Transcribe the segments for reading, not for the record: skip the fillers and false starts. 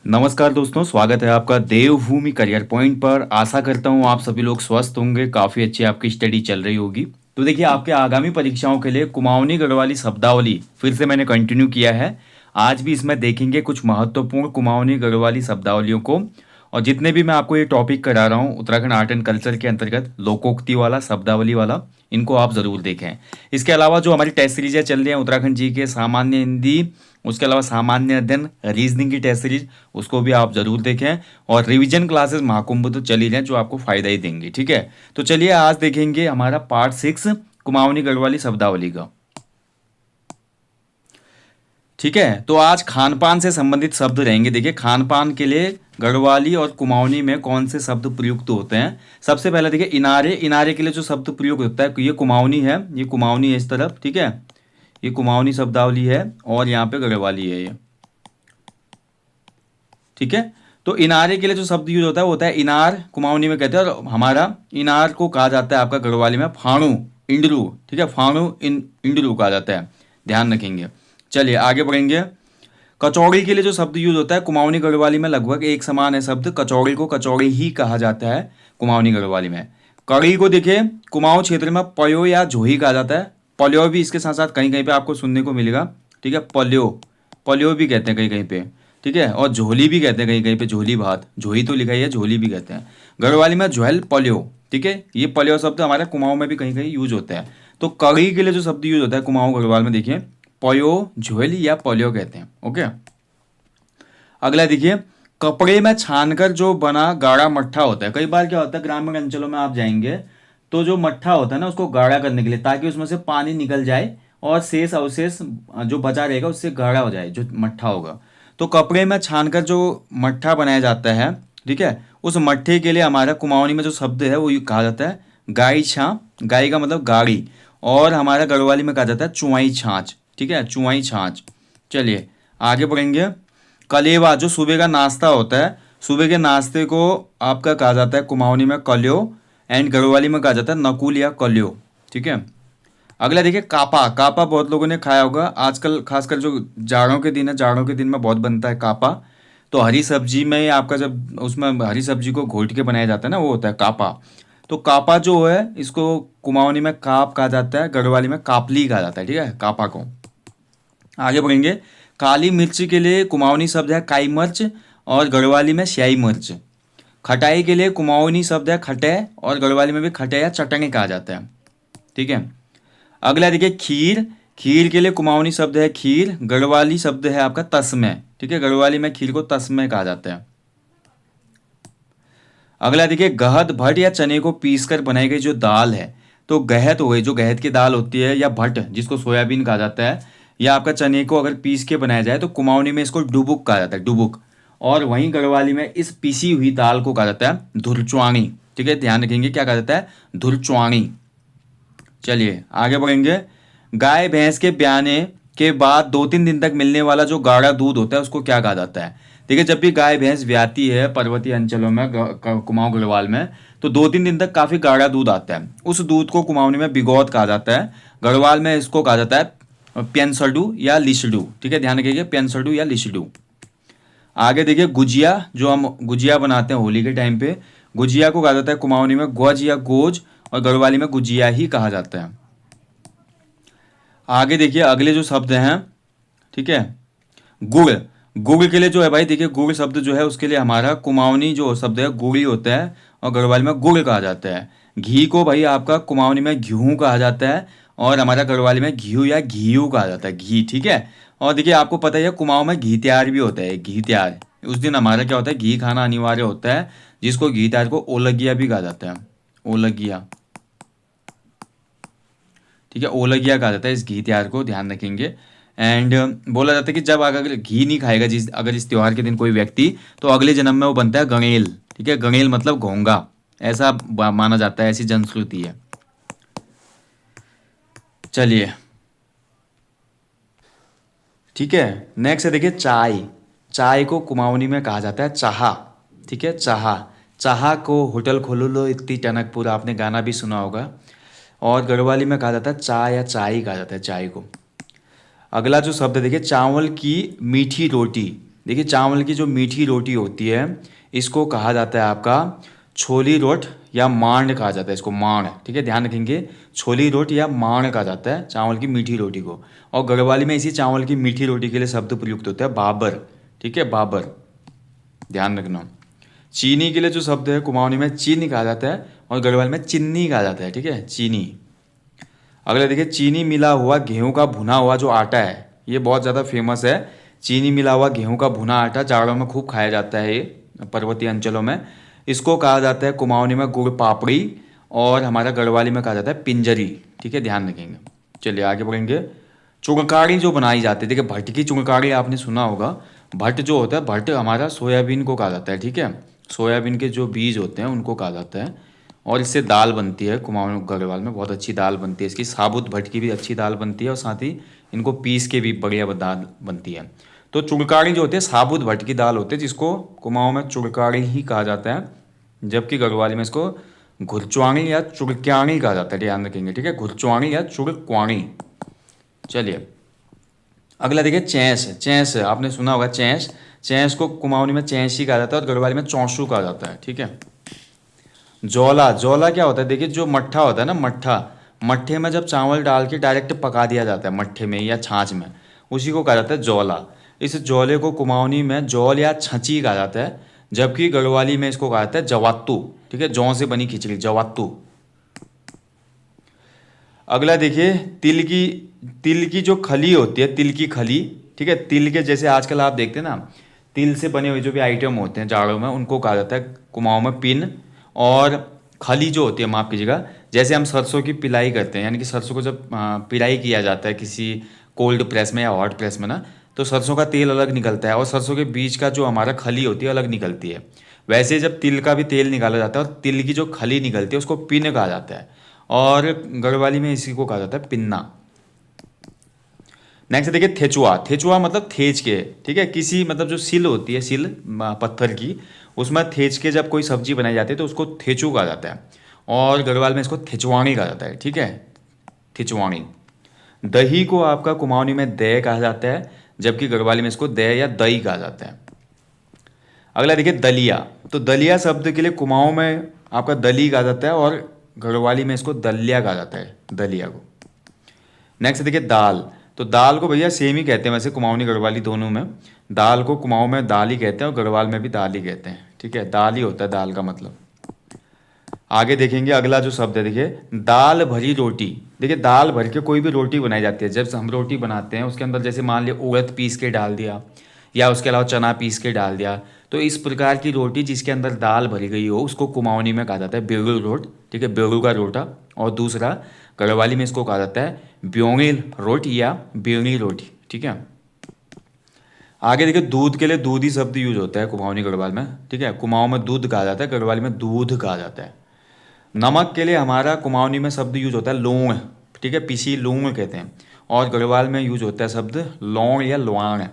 नमस्कार दोस्तों, स्वागत है आपका देवभूमि करियर पॉइंट पर। आशा करता हूँ आप सभी लोग स्वस्थ होंगे, काफ़ी अच्छी आपकी स्टडी चल रही होगी। तो देखिए, आपके आगामी परीक्षाओं के लिए कुमाऊनी गढ़वाली शब्दावली फिर से मैंने कंटिन्यू किया है। आज भी इसमें देखेंगे कुछ महत्वपूर्ण कुमाऊनी गढ़वाली शब्दावलियों को। और जितने भी मैं आपको ये टॉपिक करा रहा हूँ उत्तराखंड आर्ट एंड कल्चर के अंतर्गत लोकोक्ति वाला, शब्दावली वाला, इनको आप ज़रूर देखें। इसके अलावा जो हमारी टेस्ट सीरीजें चल रही हैं उत्तराखंड जी के सामान्य हिंदी, उसके अलावा सामान्य अध्ययन, रीजनिंग की टेस्ट सीरीज, उसको भी आप जरूर देखें। और रिवीजन क्लासेस महाकुंभ तो चल ही रहे हैं जो आपको फायदा ही देंगे। ठीक है, तो चलिए आज देखेंगे हमारा पार्ट 6 कुमाऊनी गढ़वाली शब्दावली का। ठीक है, तो आज खान पान से संबंधित शब्द रहेंगे। देखिए, खान पान के लिए गढ़वाली और कुमाऊनी में कौन से शब्द प्रयुक्त होते हैं। सबसे पहले देखिए, इनारे। इनारे के लिए जो शब्द प्रयोग होता है, ये कुमाऊनी है, ये कुमाऊनी है इस तरफ। ठीक है, ये कुमाऊनी शब्दावली है और यहाँ पे गढ़वाली है ये। ठीक है, तो इनारे के लिए जो शब्द यूज होता है इनार, कुमाऊनी में कहते हैं। और हमारा इनार को कहा जाता है आपका गढ़वाली में फाणु इंडरू। ठीक है, फाणु इंडरू कहा जाता है, ध्यान रखेंगे। चलिए आगे बढ़ेंगे। कचौड़ी के लिए जो शब्द यूज होता है कुमाऊनी गढ़वाली में लगभग एक समान है शब्द। कचौड़ी को कचौड़ी ही कहा जाता है कुमाऊनी गढ़वाली में। कड़ी को देखिए कुमाऊं क्षेत्र में पयो या झोही कहा जाता है। पल्यो भी इसके साथ साथ कहीं कहीं पे आपको सुनने को मिलेगा। ठीक है, पल्यो, पल्यो भी कहते हैं कहीं कहीं पे। ठीक है, और झोली भी कहते हैं कहीं कहीं पे, झोली भात, झोही तो लिखा ही है, झोली भी कहते हैं। गढ़वाली में झोल पल्यो। ठीक है, ये पल्यो शब्द हमारे कुमाऊं में भी कहीं कहीं यूज होता है। तो कड़ी के लिए जो शब्द यूज होता है कुमाऊं गढ़वाल में, देखिए पयो, झोल या पल्यो कहते हैं। ओके, अगला देखिए, कपड़े में छानकर जो बना गाढ़ा मट्ठा होता है। कई बार क्या होता है, ग्रामीण अंचलों में आप जाएंगे तो जो मट्ठा होता है ना, उसको गाढ़ा करने के लिए, ताकि उसमें से पानी निकल जाए और शेष अवशेष जो बचा रहेगा उससे गाढ़ा हो जाए जो मट्ठा होगा। तो कपड़े में छानकर जो मट्ठा बनाया जाता है, ठीक है, उस मट्ठे के लिए हमारा कुमाऊनी में जो शब्द है वो कहा जाता है गाई छा। गाई का मतलब गाड़ी, और हमारा गढ़वाली में कहा जाता है चुआई छाछ। ठीक है, चुआई छाछ। चलिए आगे बढ़ेंगे। कलेवा जो सुबह का नाश्ता होता है, सुबह के नाश्ते को आपका कहा जाता है कुमाऊनी में कल्यो, एंड गढ़वाली में कहा जाता है नकुल या कल्यो। ठीक है, अगला देखिए कापा। कापा बहुत लोगों ने खाया होगा आजकल, खासकर जो जाड़ों के दिन है, जाड़ों के दिन में बहुत बनता है कापा। तो हरी सब्जी में आपका जब उसमें हरी सब्जी को घोट के बनाया जाता है ना, वो होता है कापा। तो कापा जो है इसको कुमाऊनी में काप कहा जाता है, गढ़वाली में कापली कहा जाता है। ठीक है, कापा को। आगे बढ़ेंगे। काली मिर्च के लिए कुमाऊनी शब्द है काई मिर्च और गढ़वाली में स्याही मिर्च। खटाई के लिए कुमाऊनी शब्द है खटे और गढ़वाली में भी खटे या चटनी कहा जाता है। ठीक है, अगला देखिए खीर। खीर के लिए कुमाऊनी शब्द है खीर, गढ़वाली शब्द है आपका तस्मे। ठीक है, गढ़वाली में खीर को तस्मे कहा जाता है। अगला देखिए गहत, भट या चने को पीसकर बनाई गई जो दाल है, तो गहत हो गई, जो गहत की दाल होती है, या भट जिसको सोयाबीन कहा जाता है, या आपका चने को अगर पीस के बनाया जाए तो कुमाऊनी में इसको डुबुक कहा जाता है, डुबुक। और वहीं गढ़वाली में इस पीसी हुई दाल को कहा जाता है धुरचुआणी। ठीक है, ध्यान रखेंगे क्या कहा जाता है, धुरचुआणी। चलिए आगे बढ़ेंगे। गाय भैंस के ब्याने के बाद 2-3 दिन तक मिलने वाला जो गाढ़ा दूध होता है उसको क्या कहा जाता है। देखिए, जब भी गाय भैंस ब्याती है पर्वतीय अंचलों में, कुमाऊं गढ़वाल में, तो 2-3 दिन तक काफी गाढ़ा दूध आता है। उस दूध को कुमाऊनी में बिगौत कहा जाता है, गढ़वाल में इसको कहा जाता है पेंसडू या लिसडू। ठीक है, ध्यान रखिएगा, पेंसडू या लिसडू। आगे देखिए गुजिया, जो हम गुजिया बनाते हैं होली के टाइम पे, गुजिया को कहा जाता है कुमाऊनी में ग्वज या गोज, और गढ़वाली में गुजिया ही कहा जाता है। आगे देखिए अगले जो शब्द हैं, ठीक है, गुड़। गुड़ के लिए जो है भाई, देखिए गुड़ शब्द जो है उसके लिए हमारा कुमाऊनी जो शब्द है गुड़ी होता है और गढ़वाली में गुड़ कहा जाता है। घी को भाई आपका कुमाऊनी में घ्यू कहा जाता है और हमारा गढ़वाली में घीयू या घीयू कहा जाता है, घी। ठीक है, और देखिए आपको पता ही है कुमाऊं में घी त्यार भी होता है, घी त्यार। उस दिन हमारा क्या होता है, घी खाना अनिवार्य होता है, जिसको घी त्यार को ओलगिया भी कहा जाता है, ओलगिया। ठीक है, ओलगिया कहा जाता है इस घी त्यार को, ध्यान रखेंगे। एंड बोला जाता है कि जब अगर घी नहीं खाएगा जिस, अगर इस त्योहार के दिन कोई व्यक्ति, तो अगले जन्म में वो बनता है गणेल। ठीक है, गणेल मतलब घोंगा, ऐसा माना जाता है, ऐसी जनश्रुति है। चलिए ठीक है, नेक्स्ट है देखिए चाय। चाय को कुमाऊनी में कहा जाता है चाहा। ठीक है, चाहा। चाहा को होटल खोलो लो इतनी टनकपुर, आपने गाना भी सुना होगा। और गढ़वाली में कहा जाता है चाय या चाय कहा जाता है चाय को। अगला जो शब्द है देखिए चावल की मीठी रोटी। देखिए चावल की जो मीठी रोटी होती है इसको कहा जाता है आपका छोली रोट या मांड कहा जाता है इसको, मांड। ठीक है, ध्यान रखेंगे, छोली रोट या मांड कहा जाता है चावल की मीठी रोटी को। और गढ़वाली में इसी चावल की मीठी रोटी के लिए शब्द प्रयुक्त होता है बाबर। ठीक है, बाबर, ध्यान रखना। चीनी के लिए जो शब्द है कुमाऊनी में चीनी कहा जाता है और गढ़वाली में चिन्नी कहा जाता है। ठीक है, चीनी। अगला देखिए, चीनी मिला हुआ गेहूं का भुना हुआ जो आटा है, ये बहुत ज़्यादा फेमस है। चीनी मिला हुआ गेहूं का भुना आटा जाड़ों में खूब खाया जाता है, ये पर्वतीय अंचलों में। इसको कहा जाता है कुमाऊनी में गुड़ पापड़ी और हमारा गढ़वाली में कहा जाता है पिंजरी। ठीक है, ध्यान रखेंगे। चलिए आगे बढ़ेंगे। चुड़काड़ी जो बनाई जाती है, देखिए भट्ट की चुड़काड़ी आपने सुना होगा। भट्ट जो होता है, भट्ट हमारा सोयाबीन को कहा जाता है। ठीक है, सोयाबीन के जो बीज होते हैं उनको कहा जाता है और इससे दाल बनती है। कुमाऊं गढ़वाल में बहुत अच्छी दाल बनती है इसकी, साबुत भट्ट की भी अच्छी दाल बनती है और साथ ही इनको पीस के भी बढ़िया दाल बनती है। तो चुड़काड़ी जो होती है साबुत भट्ट की दाल होती है, जिसको कुमाऊं में चुड़काड़ी ही कहा जाता है, जबकि गढ़वाली में इसको घुरचुआणी या चुड़क्याणी कहा जाता है। ध्यान रखेंगे, ठीक है, घुरचुआणी या चुड़क्वाणी। चलिए अगला देखिए, चैंस। चैंस आपने सुना होगा, चैंस। चैंस को कुमाऊनी में चैंस ही कहा जाता है और गढ़वाली में चौंसू कहा जाता है। ठीक है। जौला। जौला क्या होता है, देखिए जो मट्ठा होता है ना, मट्ठा, मट्ठे में जब चावल डाल के डायरेक्ट पका दिया जाता है मट्ठे में या छाछ में, उसी को कहा जाता है जौला। इस जौले को कुमाऊनी में जौल या छची कहा जाता है, जबकि गढ़वाली में इसको कहा जाता है जवात्तू। ठीक है, जौ से बनी खिचड़ी, जवात्तू। अगला देखिए, तिल की जो खली होती है, तिल की खली। ठीक है, तिल के जैसे आजकल आप देखते हैं ना, तिल से बने हुए जो भी आइटम होते हैं जाड़ों में, उनको कहा जाता है कुमाऊं में पिन। और खली जो होती है, माफ़ कीजिएगा, जैसे हम सरसों की पिलाई करते हैं, यानी कि सरसों को जब पिलाई किया जाता है किसी कोल्ड प्रेस में या हॉट प्रेस में ना, तो सरसों का तेल अलग निकलता है और सरसों के बीज का जो हमारा खली होती है अलग निकलती है। वैसे जब तिल का भी तेल निकाला जाता है और तिल की जो खली निकलती है उसको पिन कहा जाता है और गढ़वाली में इसी को कहा जाता है पिन्ना। नेक्स्ट देखिए, थेचुआ। थेचुआ मतलब थेच के। ठीक है, किसी मतलब जो सिल होती है, सिल पत्थर की, उसमें थेच के जब कोई सब्जी बनाई जाती है तो उसको थेचू कहा जाता है और गढ़वाल में इसको थेचवाणी कहा जाता है। ठीक है, थेचवाणी। दही को आपका कुमाऊनी में दह कहा जाता है, जबकि गढ़वाली में इसको दह या दही कहा जाता है। अगला देखिए, दलिया। तो दलिया शब्द के लिए कुमाऊं में आपका दली कहा जाता है और गढ़वाली में इसको दलिया कहा जाता है, दलिया को। नेक्स्ट देखिए, दाल। तो दाल को भैया सेम ही कहते हैं वैसे, कुमाऊनी गढ़वाली दोनों में। दाल को कुमाऊं में दाल ही कहते हैं और गढ़वाल में भी दाल ही कहते हैं। ठीक है, दाल ही होता है दाल का मतलब। आगे देखेंगे अगला जो शब्द है, देखिए दाल भरी रोटी। देखिए दाल भर के कोई भी रोटी बनाई जाती है, जब हम रोटी बनाते हैं उसके अंदर जैसे मान लिया उड़द पीस के डाल दिया या उसके अलावा चना पीस के डाल दिया, तो इस प्रकार की रोटी जिसके अंदर दाल भरी गई हो उसको कुमाऊनी में कहा जाता है बेड़ू रोट। ठीक है, बेड़ू का रोटा। और दूसरा गढ़वाली में इसको कहा जाता है ब्योंगी रोटी या बेणी रोटी। ठीक है। आगे देखिए, दूध के लिए दूध ही शब्द यूज होता है कुमाऊनी गढ़वाल में। ठीक है, कुमाऊं में दूध कहा जाता है, गढ़वाली में दूध कहा जाता है। नमक के लिए हमारा कुमाऊनी में शब्द यूज होता है लौंग। ठीक है, पिसी लौंग कहते हैं और गढ़वाल में यूज होता है शब्द लौंग या लौंग।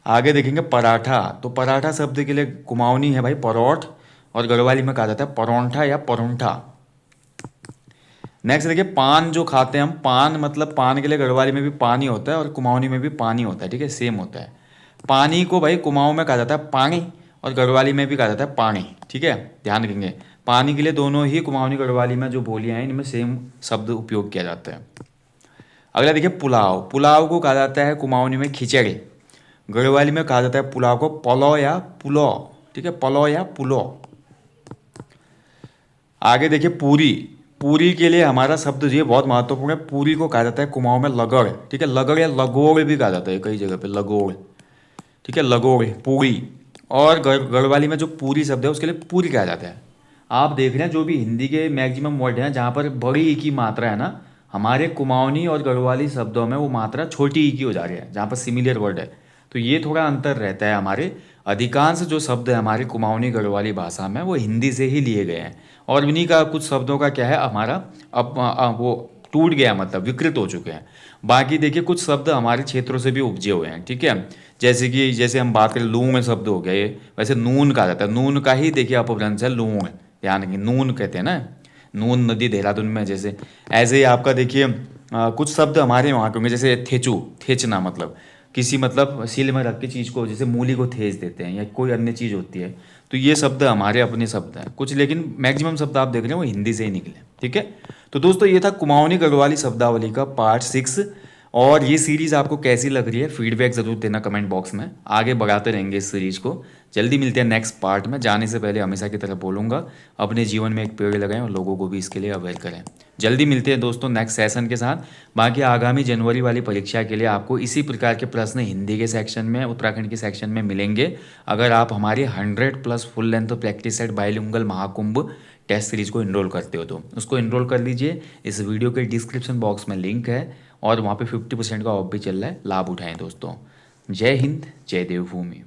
आगे देखेंगे पराठा। तो पराठा शब्द के लिए कुमाऊनी है भाई परोठ और गढ़वाली में कहा जाता है परौंठा या परौंठा। नेक्स्ट देखिए, पान जो खाते हैं हम, पान मतलब पान के लिए गढ़वाली में भी पानी होता है और कुमाऊनी में भी पानी होता है। ठीक है, सेम होता है। पानी को भाई कुमाऊं में कहा जाता है पानी और गढ़वाली में भी कहा जाता है पानी। ठीक है, ध्यान रखेंगे, पानी के लिए दोनों ही कुमाऊनी गढ़वाली में जो बोलियां हैं इनमें सेम शब्द उपयोग किया जाता है। अगला देखिए, पुलाव। पुलाव को कहा जाता है कुमाऊनी में खिचड़ी, गढ़वाली में कहा जाता है पुलाव को पलो या पुलो। ठीक है, पलो या पुलो। आगे देखिए, पूरी। पूरी के लिए हमारा शब्द ये बहुत महत्वपूर्ण है, पूरी को कहा जाता है कुमाऊं में लगड़। ठीक है, लगड़ या लगोड़ भी कहा जाता है कई जगह पे, लगोड़। ठीक है, लगोड़, पूरी। और गढ़वाली में जो पूरी शब्द है उसके लिए पूरी कहा जाता है। आप देख रहे हैं जो भी हिंदी के मैक्सिमम वर्ड हैं जहाँ पर बड़ी ई की मात्रा है ना, हमारे कुमाऊनी और गढ़वाली शब्दों में वो मात्रा छोटी ई की हो जा रही है, जहाँ पर सिमिलर वर्ड है। तो ये थोड़ा अंतर रहता है। हमारे अधिकांश जो शब्द है हमारी कुमाऊनी गढ़वाली भाषा में वो हिंदी से ही लिए गए हैं और इन्हीं का कुछ शब्दों का क्या है हमारा अब वो टूट गया, मतलब विकृत हो चुके हैं। बाकी देखिए कुछ शब्द हमारे क्षेत्रों से भी उपजे हुए हैं। ठीक है, जैसे हम बात करें लूंग शब्द हो गए, वैसे नून कहा जाता है, नून का ही देखिए अपभ्रंश है लूंग। ध्यान रखिए, नून कहते हैं ना, नून नदी देहरादून में, ऐसे ही आपका देखिए कुछ शब्द हमारे वहाँ के होंगे, जैसे थेचू, थेचना मतलब, किसी मतलब सील में रख के चीज़ को, जैसे मूली को ठेस देते हैं या कोई अन्य चीज़ होती है, तो ये शब्द हमारे अपने शब्द हैं कुछ, लेकिन मैक्सिमम शब्द आप देख रहे हैं वो हिंदी से ही निकले। ठीक है, तो दोस्तों ये था कुमाऊनी गढ़वाली शब्दावली का पार्ट 6। और ये सीरीज़ आपको कैसी लग रही है फीडबैक ज़रूर देना कमेंट बॉक्स में, आगे बढ़ाते रहेंगे इस सीरीज़ को। जल्दी मिलते हैं नेक्स्ट पार्ट में। जाने से पहले हमेशा की तरह बोलूँगा, अपने जीवन में एक पेड़ लगाएं और लोगों को भी इसके लिए अवेयर करें। जल्दी मिलते हैं दोस्तों नेक्स्ट सेशन के साथ। बाकी आगामी जनवरी वाली परीक्षा के लिए आपको इसी प्रकार के प्रश्न हिंदी के सेक्शन में, उत्तराखंड के सेक्शन में मिलेंगे। अगर आप हमारी 100+ full length practice set bilingual Mahakumbh test series को इनरोल करते हो तो उसको इनरोल कर लीजिए। इस वीडियो के डिस्क्रिप्शन बॉक्स में लिंक है और वहाँ पे 50% का ऑफ भी चल रहा है, लाभ उठाएं दोस्तों। जय हिंद, जय देवभूमि।